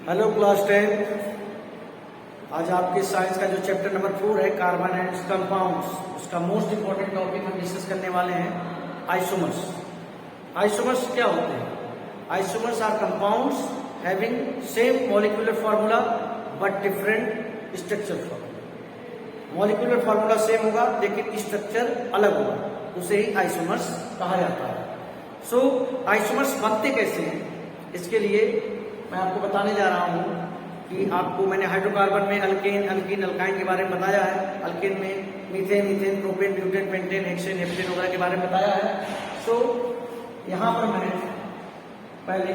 Hello class 10। आज आपके science का जो चैप्टर नंबर 4 है कार्बन एंड कंपाउंड्स, उसका मोस्ट इंपॉर्टेंट टॉपिक हम डिस्कस करने वाले हैं आइसोमर्स। आइसोमर्स क्या होते हैं? Isomers are compounds having same molecular formula but different structure formula. Molecular formula same होगा लेकिन स्ट्रक्चर अलग होगा, उसे ही आइसोमर्स कहा जाता है। सो आइसोमर्स बनते कैसे हैं, इसके लिए मैं आपको बताने जा रहा हूं कि आपको मैंने हाइड्रोकार्बन में अल्केन, अल्कीन, अल्काइन के बारे में बताया है। अल्केन में methane, methane, propane, butane, pentane, hexane, heptane वगैरह के बारे में बताया है। सो यहां पर मैंने पहले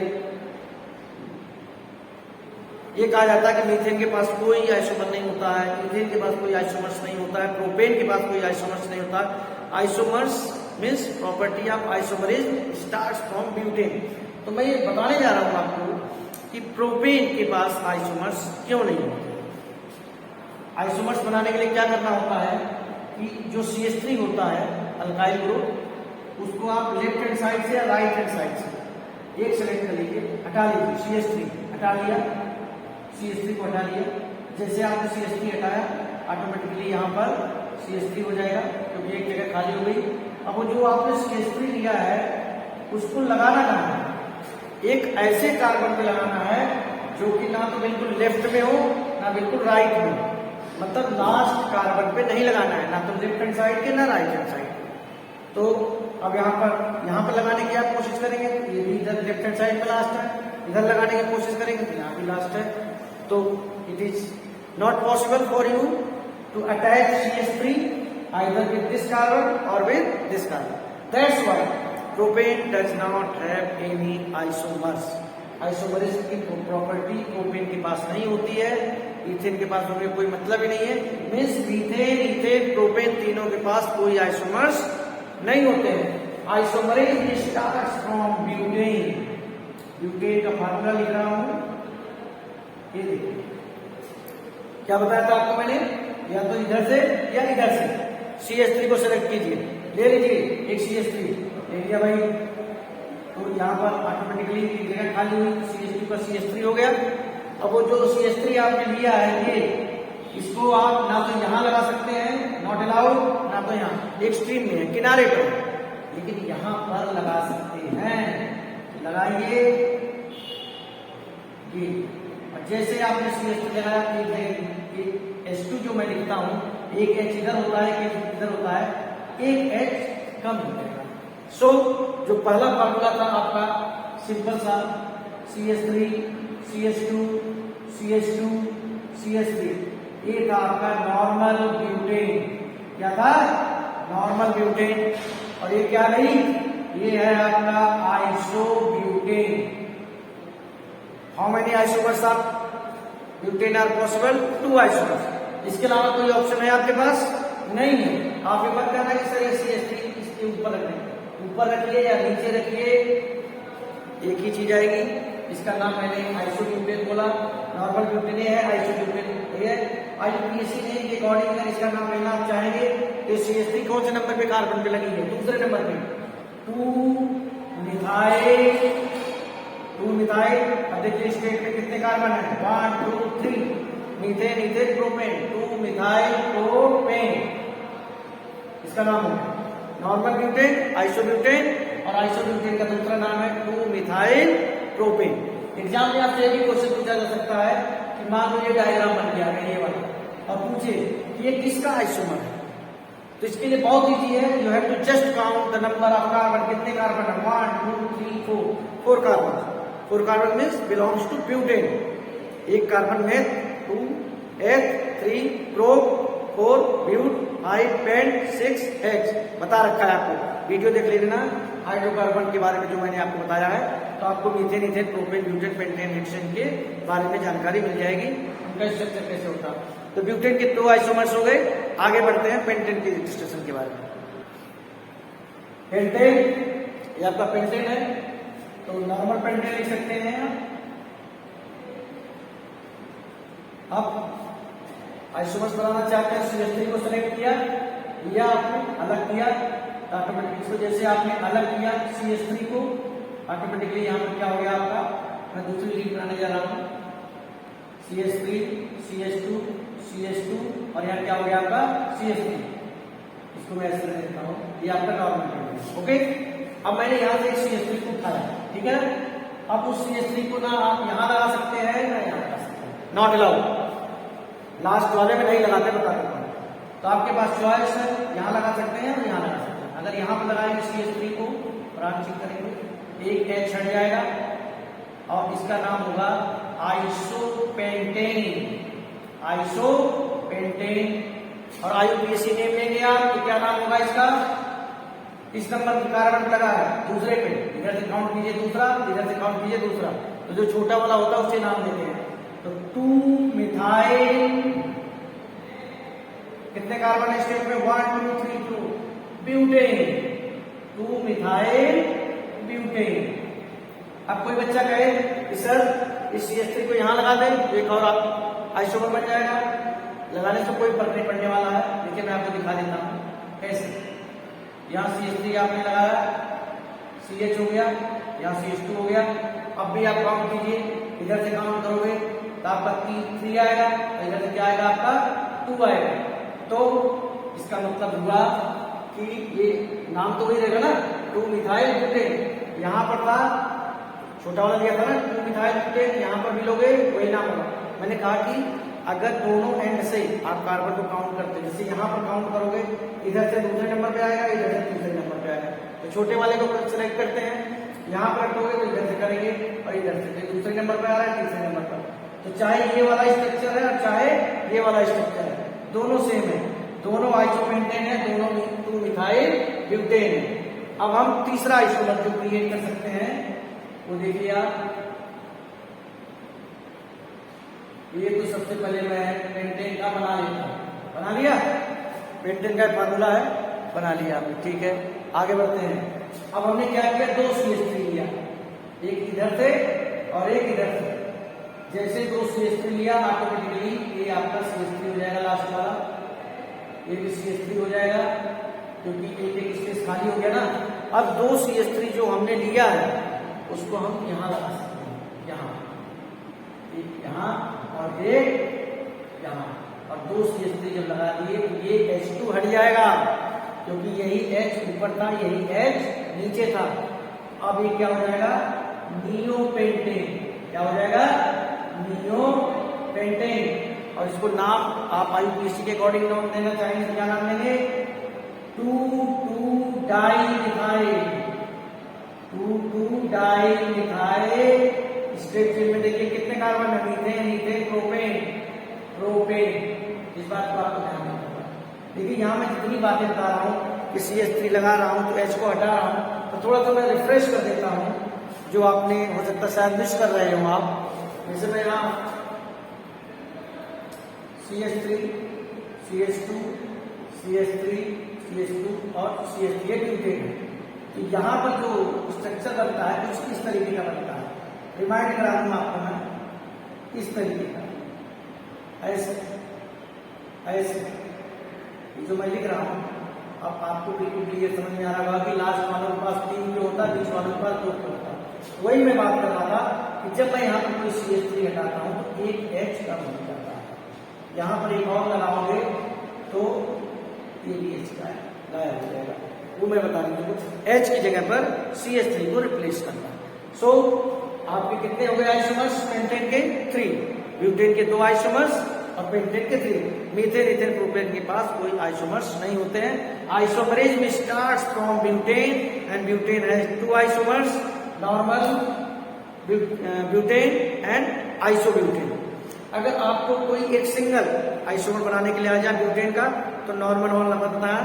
ये कहा जाता है कि मीथेन के पास कोई आइसोमर नहीं होता है, मीथेन के पास कोई आइसोमर्स नहीं होता है, प्रोपेन के पास कोई आइसोमर्स नहीं होता। Isomers means property of isomerism starts from butane. तो मैं ये बताने जा रहा हूं आपको कि प्रोपेन के पास आइसोमर्स क्यों नहीं होते। आइसोमर्स बनाने के लिए क्या करना होता है कि जो CH3 होता है अल्काइल ग्रुप, उसको आप लेफ्ट हैंड साइड से या राइट हैंड साइड से एक सेलेक्ट कर लीजिए, हटा लीजिए। CH3 हटा लिया, CH3 को हटा लिया। जैसे आपने CH3 हटाया ऑटोमेटिकली यहाँ पर CH3 हो जाएगा क्योंकि एक जगह खाली हो गई। अब वो जो आपने CH3 लिया है उसको लगाना कहाँ है? एक ऐसे कार्बन पे लगाना है जो कि ना तो बिल्कुल लेफ्ट में हो ना बिल्कुल राइट में हो, मतलब लास्ट कार्बन पे नहीं लगाना है, ना तो लेफ्ट हैंड साइड के ना राइट हैंड साइड के। तो अब यहाँ पर लगाने की आप कोशिश करेंगे, ये भी इधर लेफ्ट हैंड साइड पे लास्ट है, इधर लगाने की कोशिश करेंगे तो यहाँ भी लास्ट है। तो it is not possible for you to attach CH3 either with this carbon or with this carbon. That's why propane does not have any isomers. Isomerism की प्रॉपर्टी प्रोपेन के पास नहीं होती है, इथेन के पास होने का कोई मतलब ही नहीं है। मीन्स मीथेन, इथेन, प्रोपेन तीनों के पास कोई आइसोमर्स नहीं होते हैं। Isomerism starts from butane. Butane का फार्मूला लिख रहा हूं, ये देखिए क्या बताया था आपको मैंने, या तो इधर से या इधर से। CH3 को सेलेक्ट कीजिए, ले लीजिए एक CH3 ले लिया भाई, तो यहाँ पर ऑटोमेटिकली जगह खाली हुई, CH2 का CH3 हो गया। अब वो जो CH3 आपने लिया है ये, इसको आप ना तो यहाँ लगा सकते हैं, नॉट अलाउड, ना तो यहाँ एक्सट्रीम में है, किनारे पर, लेकिन यहाँ पर लगा सकते हैं। लगाइए ये, और जैसे आपने CH3 लगाया, H2 जो मैं लिखता हूं, एक H इधर होता है, एक H इधर होता है, एक H कम हो जाएगा। सो जो पहला फार्मूला था आपका सिंपल सा CH3, CH2, CH2, CH3, ये था आपका नॉर्मल ब्यूटेन। क्या था? Normal butane. और ये क्या नहीं, ये है आपका isobutane. How many isomers are butane are possible? 2 isomers. इसके अलावा कोई ऑप्शन है आपके पास? नहीं है। आप ये मत कहना कि सर ये CH3 इसके ऊपर रखिए, ऊपर रखिए या नीचे रखिए, एक ही चीज आएगी। इसका नाम मैंने आइसोब्यूटेन बोला, नॉर्मल ब्यूटेन है, आइसोब्यूटेन है। IUPAC ने के अकॉर्डिंग अगर इसका नाम लेना आप चाहेंगे तो CH3 कौन से नंबर पे कार्बन पे लगी है? दूसरे नंबर पे 2 मिथाइल। अब देखिए स्टेट में कितने कार्बन है? 1 2 3, methane, ethane, propane, 2 methyl propane, इसका नाम है नॉर्मल ब्यूटेन, आइसोब्यूटेन, और आइसोब्यूटेन का दूसरा नाम है 2 मिथाइल प्रोपेन। एग्जाम में आपसे ये भी क्वेश्चन पूछा जा सकता है कि मान लो ये डायग्राम बन गया है ये वाला, अब पूछे कि ये किसका आइसोमर है, तो इसके लिए बहुत इजी है। You have to just count the number of carbon. कितने कार्बन है? 1 2 3 4, 4 carbon. 4 carbon means belongs to butane. एक कार्बन में 2 H 3 pro 4 but 5 pent 6 H बता रखा है आपको, वीडियो देख लेना हाइड्रोकार्बन के बारे में जो मैंने आपको बताया है, तो आपको methane, ethane, propane, butane, pentane, hexane के बारे में जानकारी मिल जाएगी, उनका स्ट्रक्चर कैसे होता है। तो ब्यूटेन के 2 आइसोमर्स हो गए। आगे बढ़ते हैं पेंटेन के डिस्कशन के बारे में। पेंटेन, ये आपका पेंटेन है, तो नॉर्मल पेंटेन लिख सकते हैं आप। आइसोमर्स बनाना चाहते हैं, CH3 को सेलेक्ट किया, या आपने अलग किया ऑटोमेटिकली। इसको जैसे आपने अलग किया CH3 को, ऑटोमेटिकली यहाँ पर क्या हो गया आपका, मैं दूसरी लीड बनाने जा रहा हूँ। CH3 CH2 CH2 और यहाँ क्या हो गया आपका CH3। इसको मैं ऐसे देता हूँ, ये आपका नॉर्मल है। ओके, अब मैंने यहाँ से एक CH3 को उठाया, ठीक है। अब उस CH3 को ना आप यहाँ लगा सकते हैं ना यहाँ लगा सकते हैं, नॉट अलाउड। लास्ट वाले में नहीं लगाते, बता देता हूँ। तो आपके पास चॉइस है, यहाँ लगा सकते हैं और यहाँ लगा सकते हैं। अगर यहाँ पर लगाएंगे CH3 को, ब्रांच चेक करेंगे, एक H हट जाएगा और इसका नाम होगा आइसोपेंटेन। आइसोपेंटेन और IUPAC नेम लेंगे आप तो क्या नाम होगा इसका? इस नंबर का कार्बन लगा है दूसरे पे, इधर से काउंट कीजिए दूसरा, इधर से काउंट कीजिए दूसरा, तो जो छोटा वाला होता है उसे नाम देते हैं। तो 2 मिथाइल, कितने कार्बन है स्टेट में? 1 2 3 2 ब्यूटेन, 2 मिथाइल ब्यूटेन। अब कोई बच्चा कहे कि सर इस CH3 को यहाँ लगा दें तो एक और आइसोमर बन जाएगा। लगाने से कोई फर्क नहीं पड़ने वाला है, देखिए मैं आपको दिखा देता हूँ कैसे। यहाँ CH3 आपने लगाया, CH हो गया, यहाँ CH2 हो गया। अब भी आप काउंट कीजिए, इधर से काउंट करोगे तो आपका 3 आएगा, इधर से क्या आएगा? आपका 2 आएगा। तो इसका मतलब हुआ कि ये नाम तो वही रहेगा ना, 2 मिथाइल ब्यूटेन। यहाँ पर था छोटा वाला दिया था ना 2 मिथाइल ब्यूटेन, यहाँ पर भी लोगे वही नाम होगा। मैंने कहा कि अगर दोनों एंड से आप कार्बन को काउंट करते हैं, जैसे यहाँ पर काउंट करोगे, इधर से दूसरे नंबर पे आएगा, इधर से तीसरे नंबर पे आएगा, तो छोटे वाले को सिलेक्ट करते हैं। यहाँ पर रखोगे तो इधर से करेंगे और इधर से दूसरे नंबर पे आ रहा है, तीसरे नंबर पर। तो चाहे ये वाला स्ट्रक्चर है और चाहे ये वाला स्ट्रक्चर है, दोनों सेम है, दोनों आइसोपेंटेन है, दोनों 2 मिथाइल ब्यूटेन है। अब हम तीसरा आइसोमर जो क्रिएट कर सकते हैं वो देखिए आप। ये तो सबसे पहले मैं पेंटेन का बना लेता हूं, बना लिया। पेंटेन का फार्मूला है, बना लिया आपने, ठीक है। आगे बढ़ते हैं। अब हमने क्या किया? 2 CH3 लिया, एक इधर से और एक इधर से। जैसे 2 CH3 लिया, ऑटोमेटिकली ये आपका CH3 हो जाएगा, लास्ट वाला ये भी CH3 हो जाएगा, क्योंकि एक स्पेस खाली हो गया ना। अब 2 CH3 जो हमने लिया है उसको हम यहाँ लगा सकते हैं, यहाँ एक यहाँ और एक यहाँ, और 2 CH3 जब लगा दिए तो ये H2 हट जाएगा, क्योंकि यही H ऊपर था, यही H नीचे था। अब ये क्या हो जाएगा? नियोपेंटेन। क्या हो जाएगा? नियोपेंटेन। और इसको नाम आप IUPAC के अकॉर्डिंग नाम देना चाहेंगे तो क्या नाम देंगे? 2,2 डाइमिथाइल। 2,2 डाइमिथाइल। स्ट्रेट में देखिए कितने कार्बन है? Methane, methane, propane, propane. इस बात को आपको ध्यान रखना होगा। देखिए यहाँ मैं जितनी बातें बता रहा हूँ कि CH3 लगा रहा हूँ तो H को हटा रहा हूँ, तो थोड़ा सा मैं रिफ्रेश कर देता हूँ जो आपने हो सकता है शायद मिस कर रहे हो आप। जैसे मैं यहाँ CH3 CH2 CH3 CH2 और CH3 ब्यूटेन है। तो यहाँ पर जो स्ट्रक्चर बनता है कुछ इस तरीके का बनता है। रिमाइंड करा दूंगा आपको मैं, इस तरीके का, ऐसे ऐसे जो मैं लिख रहा हूँ अब आपको बिल्कुल क्लियर समझ में आ रहा होगा कि लास्ट वालों के पास 3 जो होता है, बीच वालों के पास 2 होता है। वही मैं बात कर रहा था कि जब मैं यहाँ पर कोई CH3 हटाता हूँ तो एक H कम हो जाता है। यहाँ पर एक और लगाओगे तो ये भी H का गायब हो जाएगा। वो मैं बता दूँ H की जगह पर CH3 को रिप्लेस करना है। सो आपके कितने हो गए आइसोमर्स? पेंटेन के 3, ब्यूटेन के 2 आइसोमर्स और पेंटेन के 3। मीथेन, इथेन, प्रोपेन के पास कोई आइसोमर्स नहीं होते हैं। Isomerase starts from butane and butane has 2 isomers, normal butane and isobutane. अगर आपको कोई एक सिंगल आइसोमर बनाने के लिए आ जाए ब्यूटेन का, तो नॉर्मल वाला बनता है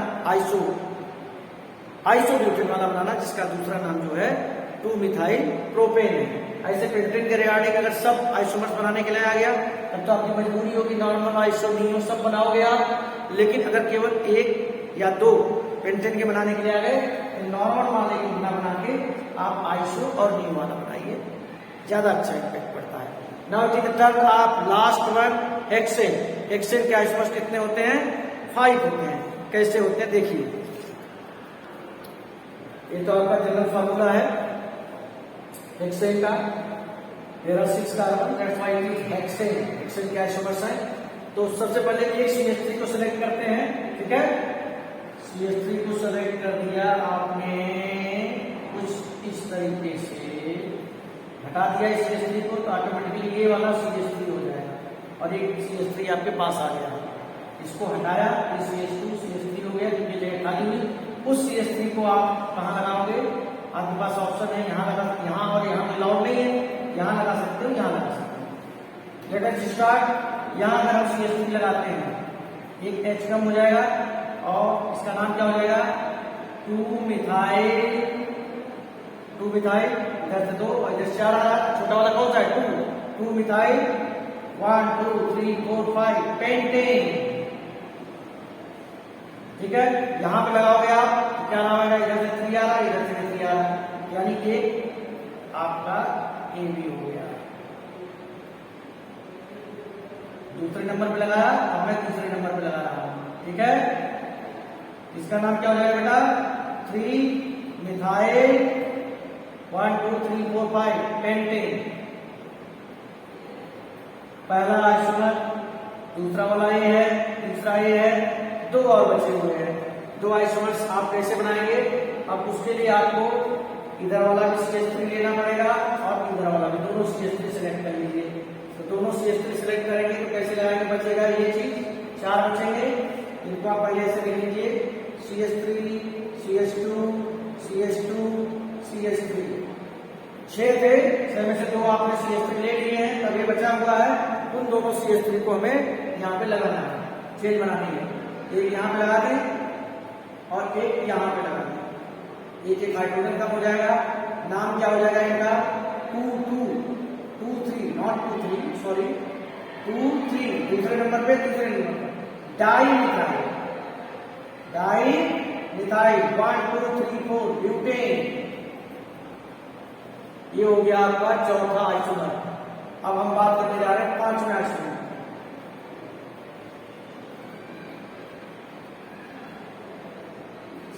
आइसोब्यूटेन वाला बनाना, जिसका दूसरा नाम जो है 2 मिथाइल प्रोपेन है। ऐसे पेंटेन के रिगार्डिंग अगर सब आइसोमर्स बनाने के लिए आ गया तब तो आपकी मजबूरी होगी नॉर्मल, आइसो, नियो सब बनाओगे आप। लेकिन अगर केवल 1 या 2 पेंटेन के बनाने के लिए आ गए तो नॉर्मल वाले को बना के आप आइसो और नियो वाला बनाइए, ज्यादा अच्छा इम्पैक्ट पड़ता है। नाउ टेक द टर्न आप लास्ट वन हेक्सेन। हेक्सेन के आइसोमर्स कितने होते हैं? 5 होते हैं। कैसे होते हैं देखिए, ये तो आपका जनरल फार्मूला है हेक्सेन का। There are 6 carbon, that's why it is hexane. Hexane के आइसोमर्स हैं। तो सबसे पहले एक CH3 को सिलेक्ट करते हैं, ठीक है। CH3 को सिलेक्ट कर दिया आपने कुछ इस तरीके से, हटा दिया इस CH3 को, तो ऑटोमेटिकली ये वाला CH3 हो जाएगा और एक CH3 आपके पास आ गया। इसको हटाया, ये CH3 हो गया, क्योंकि जगह खाली हुई। उस CH3 को आप कहाँ लगाओगे? आपके पास ऑप्शन है, यहाँ लगा, यहाँ और यहाँ अलाउड नहीं है, यहाँ लगा सकते हो, यहाँ लगा सकते हो। Let us start. यहाँ अगर हम CH3 लगाते हैं, एक H कम हो जाएगा और इसका नाम क्या हो जाएगा? 2-मिथाइल। इधर से 2 और इधर 4 आ रहा, छोटा वाला कौन सा है? 2-मिथाइल 1 2 3 4 5 पेंटेन, ठीक है। यहां पे लगाओगे आप, तो क्या नाम आएगा? इधर से 3 आ रहा, इधर से 3 आ रहा, यानी कि आपका AB हो गया। दूसरे नंबर पे लगाया, अब मैं तीसरे नंबर पे लगा रहा हूं, ठीक है। इसका नाम क्या हो जाएगा बेटा? 3-मिथाइल 1 2 3 4 5 पेंटेन, पहला आइसोमर। दूसरा वाला ये है, तीसरा ये है, 2 और बचे हुए हैं। 2 आइसोमर्स आप कैसे बनाएंगे? अब उसके लिए आपको इधर वाला भी CH3 लेना पड़ेगा और इधर वाला भी, दोनों CH3 सिलेक्ट कर लीजिए। तो दोनों CH3 सिलेक्ट करेंगे तो कैसे लगाएंगे? बचेगा ये चीज, 4 बचेंगे। इनको आप पहले से लिख लीजिए, CH3 CH2 CH2 CH3। 6 थे, 6 में से 2 आपने CH3 ले लिए हैं, तब ये बचा हुआ है। उन दोनों CH3 को हमें यहाँ पे लगाना है, चेन बनानी है। एक यहाँ पे लगा दें और एक यहाँ पे लगा दें। एक हाइड्रोजन कम हो जाएगा। नाम क्या हो जाएगा इनका? 2-3, नॉट 2-3, सॉरी 2-3। दूसरे नंबर पे, तीसरे नंबर पर डाईमिथाइल 1 2 3 4 ब्यूटेन। ये हो गया आपका चौथा आइसोमर। अब हम बात करने जा रहे हैं 5वें आइसोमर।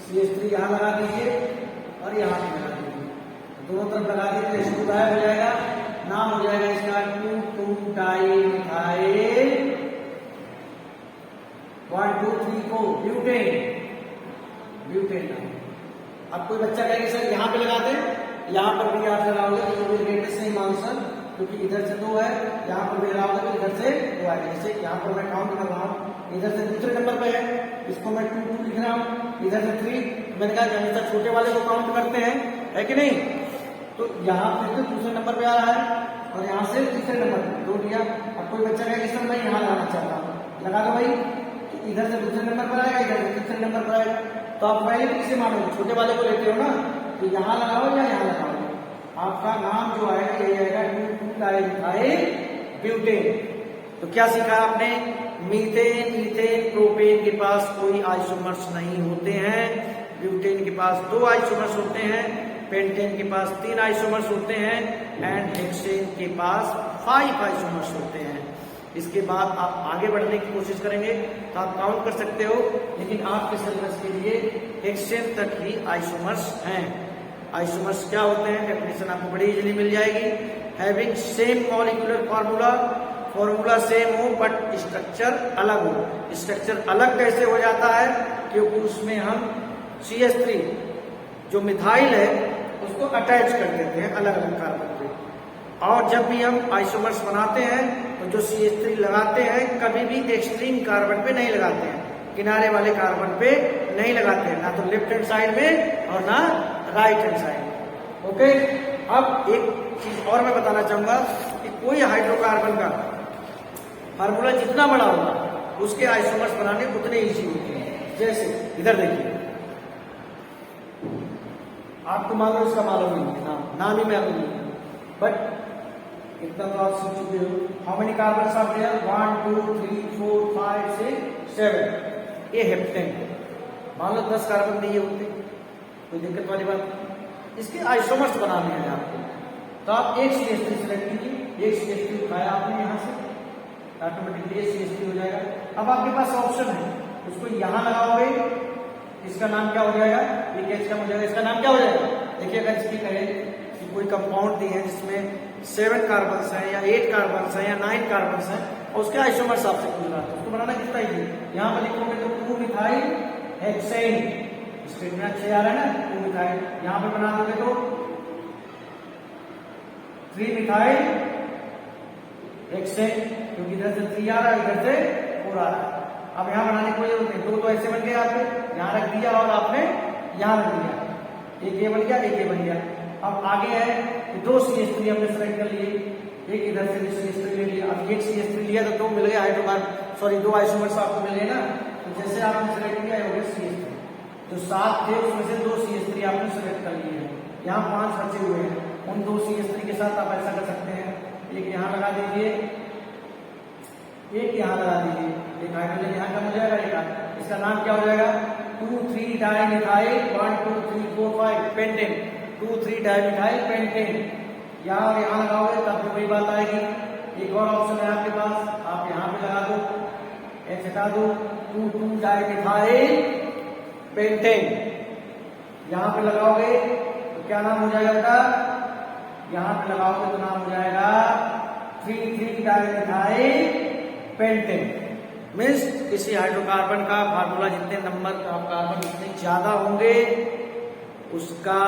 CH3 यहाँ लगा दीजिए और यहाँ पे लगा दीजिए, दोनों तरफ लगा दीजिए, H2 गायब हो जाएगा। नाम हो जाएगा इसका 2,2-डाईमिथाइल 1 2 3 4 ब्यूटेन नाम। अब कोई बच्चा कहेगा सर यहाँ पे लगा दें, यहाँ पर भी आप लगाओगे तो ये ग्रेटेस्ट सेम आंसर, क्योंकि इधर से 2 है, यहाँ पर भी लगाओगे तो इधर से 2 आएगा। जैसे यहाँ पर मैं काउंट कर रहा हूँ, इधर से दूसरे नंबर पे है, इसको मैं 2 2 लिख रहा हूँ, इधर से 3। मैंने कहा हमेशा छोटे वाले को काउंट करते हैं, है कि नहीं? तो यहाँ पे दूसरे नंबर पे आ रहा है और यहाँ से तीसरे नंबर पे 2 दिया। अब कोई बच्चा कहेगा सर मैं यहाँ लगाना चाहता हूँ, लगा दो भाई। तो इधर से दूसरे नंबर पर आएगा, इधर से तीसरे नंबर पर आएगा। तो आप पहले किसे मानोगे? छोटे वाले को लेते हो ना, तो यहाँ लगाओ या यहाँ लगाओ। आपका नाम जो आएगा ये आएगा 2,2-डाईमिथाइल ब्यूटेन। तो क्या सीखा आपने? मीथेन, ईथेन, प्रोपेन के पास कोई आइसोमर्स नहीं होते हैं। ब्यूटेन के पास 2 आइसोमर्स होते हैं, पेंटेन के पास 3 आइसोमर्स होते हैं एंड हेक्सेन के पास 5 आइसोमर्स होते हैं। इसके बाद आप आगे बढ़ने की कोशिश करेंगे तो आप काउंट कर सकते हो, लेकिन आपके सिलेबस के लिए हेक्सेन तक ही आइसोमर्स हैं। आइसोमर्स क्या होते हैं? डेफिनेशन आपको बड़ी इजीली मिल जाएगी। Having same molecular formula same हो बट स्ट्रक्चर अलग हो। स्ट्रक्चर अलग कैसे हो जाता है? क्योंकि उसमें हम CH3 जो मिथाइल है उसको अटैच कर देते हैं अलग अलग कार्बन पे, और जब भी हम आइसोमर्स बनाते हैं तो जो CH3 लगाते हैं कभी भी एक्सट्रीम कार्बन पे नहीं लगाते हैं, किनारे वाले कार्बन पे नहीं लगाते हैं, ना तो लेफ्ट हैंड साइड में और ना राइट हैंड साइड। ओके, अब एक चीज और मैं बताना चाहूंगा कि कोई हाइड्रोकार्बन का फार्मूला जितना बड़ा होगा उसके आइसोमर्स बनाने उतने ईजी होते हैं। जैसे इधर देखिए, आपको मान लो इसका मालूम नहीं है, नाम ही मालूम नहीं है, बट इतना तो आप सीख चुके हो। How many carbon are there? 1 2 3 4 5 6 7। ये हेप्टेन। मान लो 10 कार्बन नहीं होते, कोई दिक्कत वाली बात नहीं। इसके आइसोमर्स बनाने हैं आपको, तो आप एक CH3 सिलेक्ट कीजिए। एक CH3 उठाया आपने यहाँ से, ऑटोमेटिकली CH3 हो जाएगा। अब आपके पास ऑप्शन है, उसको यहाँ लगाओगे, इसका नाम क्या हो जाएगा? एक H का हो जाएगा, इसका नाम क्या हो जाएगा? देखिए अगर इसकी कहे कि कोई कंपाउंड दिए हैं जिसमें 7 कार्बन्स हैं या 8 कार्बन्स हैं या 9 कार्बन्स हैं और उसके आइसोमर्स आपसे पूछ रहा है, उसको बनाना कितना ही यहाँ पर लिखोगे तो 2 मिथाइल हेक्सेन, स्टेटमेंट अच्छे आ रहा है ना, 2 मिथाइल, यहाँ पे बना दोगे तो 3 मिथाइल हेक्सेन, क्योंकि इधर से 3 आ रहा है इधर से 4 आ रहा है। अब यहाँ बनाने को जरूरत नहीं, 2 तो ऐसे बन गए आपने, यहाँ रख दिया और आपने यहाँ रख दिया, एक ये बन गया एक ये बन गया। अब आगे है कि 2 CH3 हमने सेलेक्ट कर लिए, एक इधर से भी CH3 ले लिया, अब एक CH3 लिया तो 2 मिल गए हाइड्रोकार्बन, सॉरी 2 आइसोमर्स आपको मिल गए ना, तो जैसे आपने सेलेक्ट किया हो गया CH3, जो 7 थे उसमें से 2 CH3 आपने सेलेक्ट कर लिए हैं, यहाँ 5 बचे हुए हैं, उन 2 CH3 के साथ आप ऐसा कर सकते हैं, एक यहाँ लगा दीजिए, एक यहाँ लगा दीजिए, एक हाइड्रोजन यहाँ कम हो जाएगा, एक इसका नाम क्या हो जाएगा 2,3 डाइमिथाइल 1 2 3 4 5 पेंटेन, 2,3 डाइमिथाइल पेंटेन। यहाँ लगाओगे तब भी वही बात आएगी। एक और ऑप्शन है आपके पास, आप यहाँ पे लगा दो, एच हटा दो, 2,2 डाइमिथाइल पेंटेन, यहाँ पे लगाओगे तो क्या नाम हो जाएगा बेटा, यहाँ पे लगाओगे तो नाम हो जाएगा 3,3 डाइमिथाइल पेंटेन। मीन्स किसी हाइड्रोकार्बन का फार्मूला जितने नंबर का कार्बन जितने ज्यादा होंगे उसका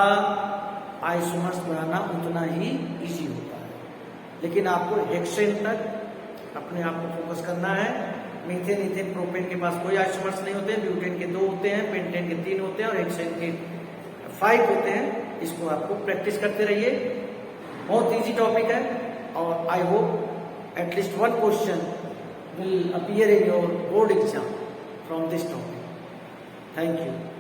आइसोमर्स बनाना उतना ही इजी होता है, लेकिन आपको हेक्सेन तक अपने आप को फोकस करना है। मीथेन इथेन प्रोपेन के पास कोई आइसोमर्स नहीं होते, ब्यूटेन के 2 होते हैं, पेंटेन के 3 होते हैं और हेक्सेन के 5 होते हैं। इसको आपको प्रैक्टिस करते रहिए, बहुत इजी टॉपिक है और I hope at least 1 question will appear in your board exam from this topic. Thank you.